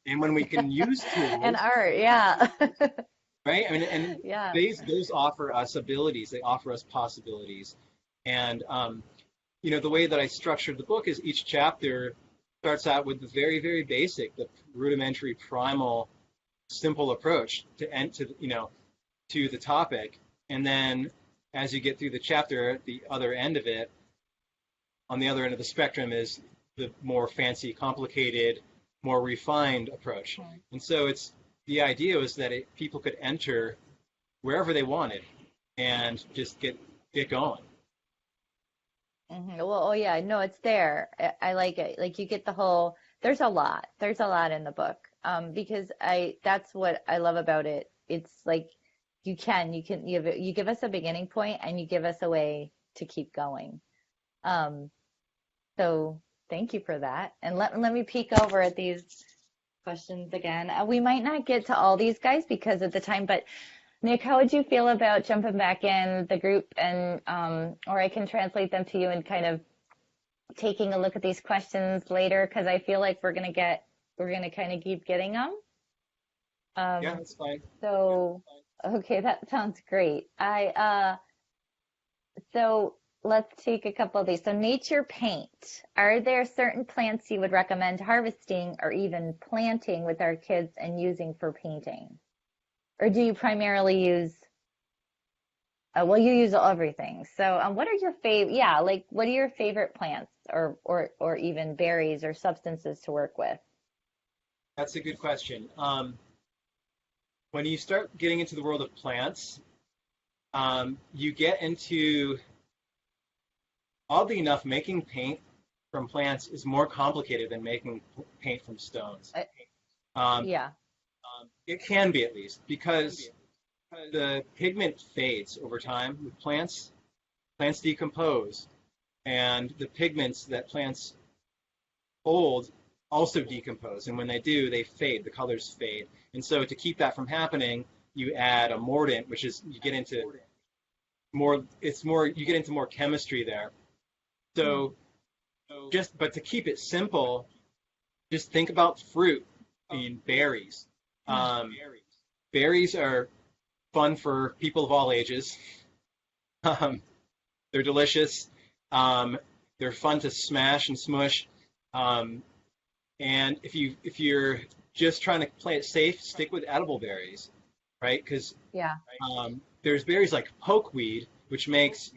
And when we can use And tools, art, yeah. right? I mean, and Yeah. those offer us abilities. They offer us possibilities. And the way that I structured the book is each chapter starts out with the very, very basic, the rudimentary, primal, simple approach to the topic, and then as you get through the chapter, at the other end of it, on the other end of the spectrum, is the more fancy, complicated, more refined approach. And so the idea was that people could enter wherever they wanted and just get going. Well, oh yeah, no, it's there. I like it. Like you get the whole, there's a lot. There's a lot in the book. Because that's what I love about it. It's like you give us a beginning point and you give us a way to keep going. Um, so thank you for that. And let me peek over at these questions again. We might not get to all these guys because of the time, but Nick, how would you feel about jumping back in the group and or I can translate them to you and kind of taking a look at these questions later because I feel like we're gonna kind of keep getting them. Yeah, Um, that's fine. so okay, that sounds great. So let's take a couple of these. So nature paint. Are there certain plants you would recommend harvesting or even planting with our kids and using for painting? Or do you primarily use well, you use everything. So, what are your favorite? Yeah, like what are your favorite plants or even berries or substances to work with? That's a good question. When you start getting into the world of plants, you get into, oddly enough, making paint from plants is more complicated than making paint from stones. Uh, Um, yeah. it can be, at least, because the pigment fades over time with plants. Plants decompose, and the pigments that plants hold also decompose. And when they do, they fade. The colors fade. And so to keep that from happening, you add a mordant, which is you get into more. It's more you get into more chemistry there. Hmm. So but to keep it simple, just think about fruit and berries. Hmm. Um, berries are fun for people of all ages. Um, they're delicious. Um, they're fun to smash and smush. Um, and if you're just trying to play it safe, stick with edible berries, right? Because Yeah. there's berries like pokeweed, which makes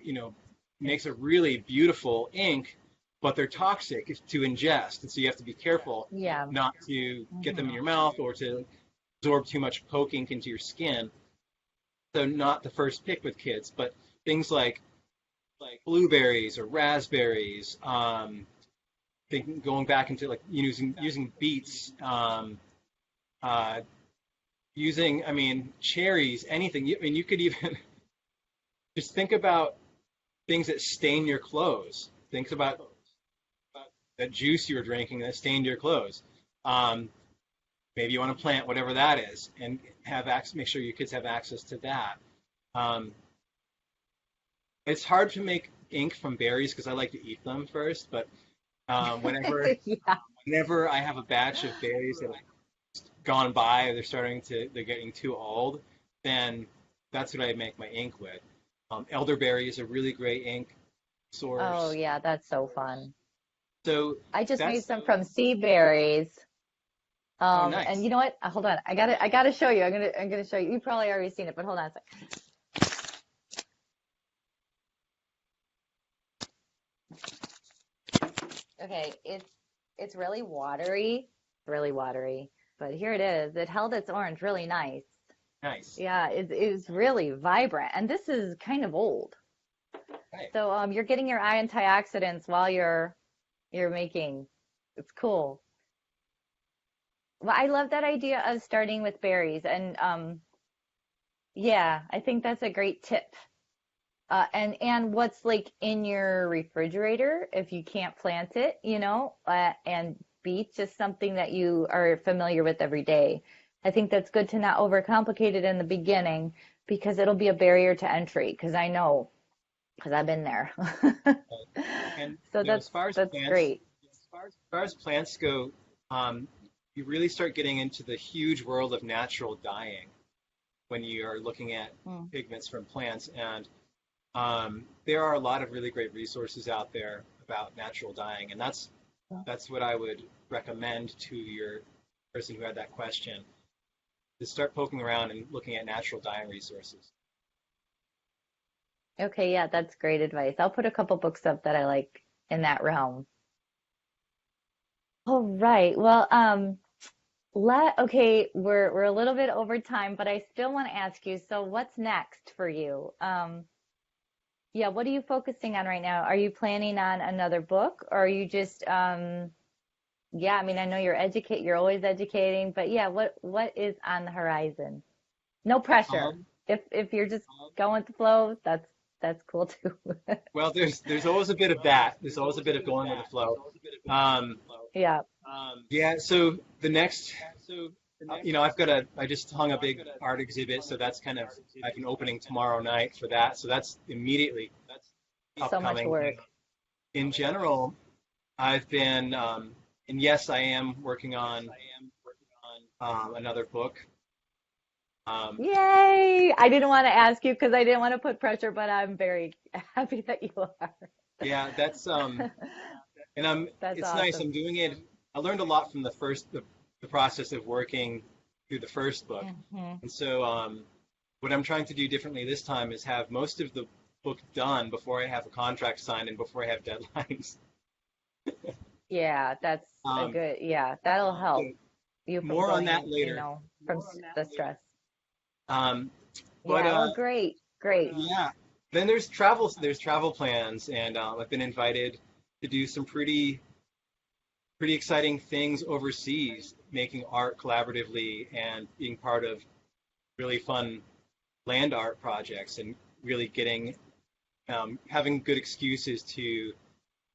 a really beautiful ink, but they're toxic to ingest, and so you have to be careful Yeah. not to get them in Hmm. your mouth or to absorb too much poke ink into your skin. So not the first pick with kids, but things like blueberries or raspberries. Going back into like using beets, uh, using I mean cherries, anything. I mean you could even just think about things that stain your clothes. Think about that juice you were drinking that stained your clothes. Um, maybe you want to plant whatever that is, and have access, make sure your kids have access to that. Um, it's hard to make ink from berries because I like to eat them first, but whenever Yeah. whenever I have a batch of berries that have gone by or they're getting too old, then that's what I make my ink with. Elderberry is a really great ink Oh source. yeah, that's so fun. So I just made that's some from sea berries. oh And nice. you know what? Hold on. I gotta show you. I'm gonna show you. You probably already seen it, but hold on a sec. Okay, it's really watery, but here it is. It held its orange really nice. Nice. Yeah, it is really vibrant, and this is kind of old. Right. So you're getting your antioxidants while you're making. It's cool. Well, I love that idea of starting with berries, and yeah, I think that's a great tip. And what's like in your refrigerator if you can't plant it, and beets just something that you are familiar with every day. I think that's good to not overcomplicate it in the beginning because it'll be a barrier to entry because I know because I've been there. And So as far as that's plants, great. go, um, you really start getting into the huge world of natural dyeing when you are looking at Mm. pigments from plants. And there are a lot of really great resources out there about natural dyeing, and that's what I would recommend to your person who had that question, to start poking around and looking at natural dyeing resources. Okay, yeah, that's great advice. I'll put a couple books up that I like in that realm. All right. Well, okay, we're a little bit over time, but I still want to ask you, so what's next for you? Yeah, what are you focusing on right now? Are you planning on another book or are you just yeah, I mean, I know you're always educating, but yeah, what is on the horizon? No pressure. Um, If you're just going with the flow, that's cool too. well, there's always a bit of that. There's always a bit of going with the flow. Um, Yeah. yeah. So the next, I just hung a big art exhibit, so I have an opening tomorrow night for that. So that's immediately So much upcoming. work. In general, I've been, and yes, I am working on another book. Um, Yay! I didn't want to ask you because I didn't want to put pressure, but I'm very happy that you are. yeah, that's and That's it's nice. awesome. I'm doing it. I learned a lot from the process of working through the first book, Hmm. and so what I'm trying to do differently this time is have most of the book done before I have a contract signed and before I have deadlines. Yeah, that's a Um, good, yeah, that'll so help you from more on that going, later. from the stress. Um, but Yeah, well, great, great. yeah, then there's travel. There's travel plans, and I've been invited to do some pretty exciting things overseas, making art collaboratively and being part of really fun land art projects, and really getting having good excuses to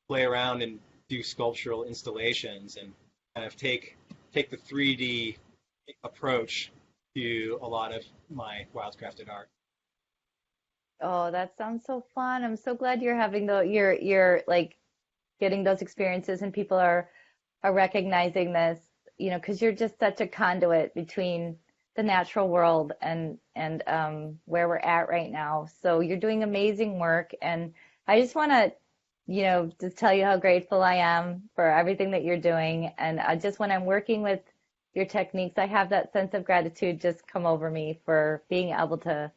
play around and do sculptural installations and kind of take the 3D approach to a lot of my wildcrafted art. Oh, that sounds so fun. I'm so glad you're having you're like getting those experiences and people are recognizing this, because you're just such a conduit between the natural world and where we're at right now. So you're doing amazing work, and I just want to, just tell you how grateful I am for everything that you're doing. And I just when I'm working with your techniques, I have that sense of gratitude just come over me for being able to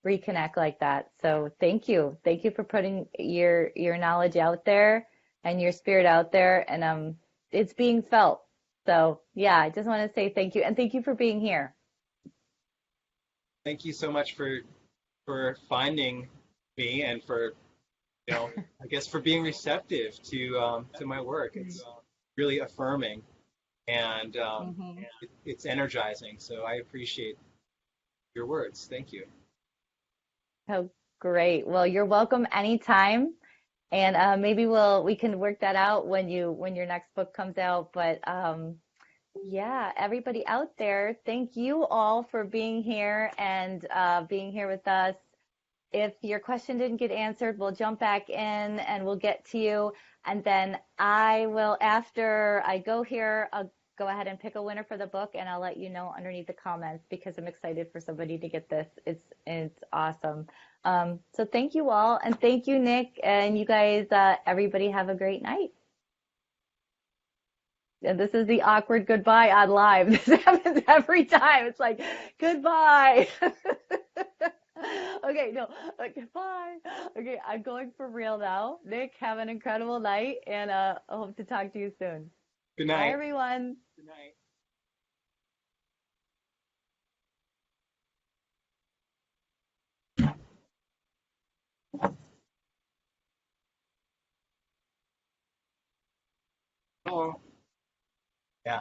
reconnect like that. So thank you. Thank you for putting your knowledge out there and your spirit out there and it's being felt. So yeah, I just want to say thank you and thank you for being here. Thank you so much for finding me and for I guess for being receptive to my work. It's really affirming and Hmm. it's energizing. So I appreciate your words. Thank you. Oh, great. Well, you're welcome anytime. And maybe we can work that out when your next book comes out. But Yeah, everybody out there, thank you all for being here and being here with us. If your question didn't get answered, we'll jump back in and we'll get to you. And then I will, after I go here, I'll go ahead and pick a winner for the book and I'll let you know underneath the comments because I'm excited for somebody to get this. It's awesome. So thank you all and thank you, Nick, and you guys, everybody have a great night. And this is the awkward goodbye on live. This happens every time. It's like, goodbye. Okay, no, goodbye. Okay, I'm going for real now. Nick, have an incredible night, and I hope to talk to you soon. Good Bye, night. everyone. Good night. Oh. Yeah.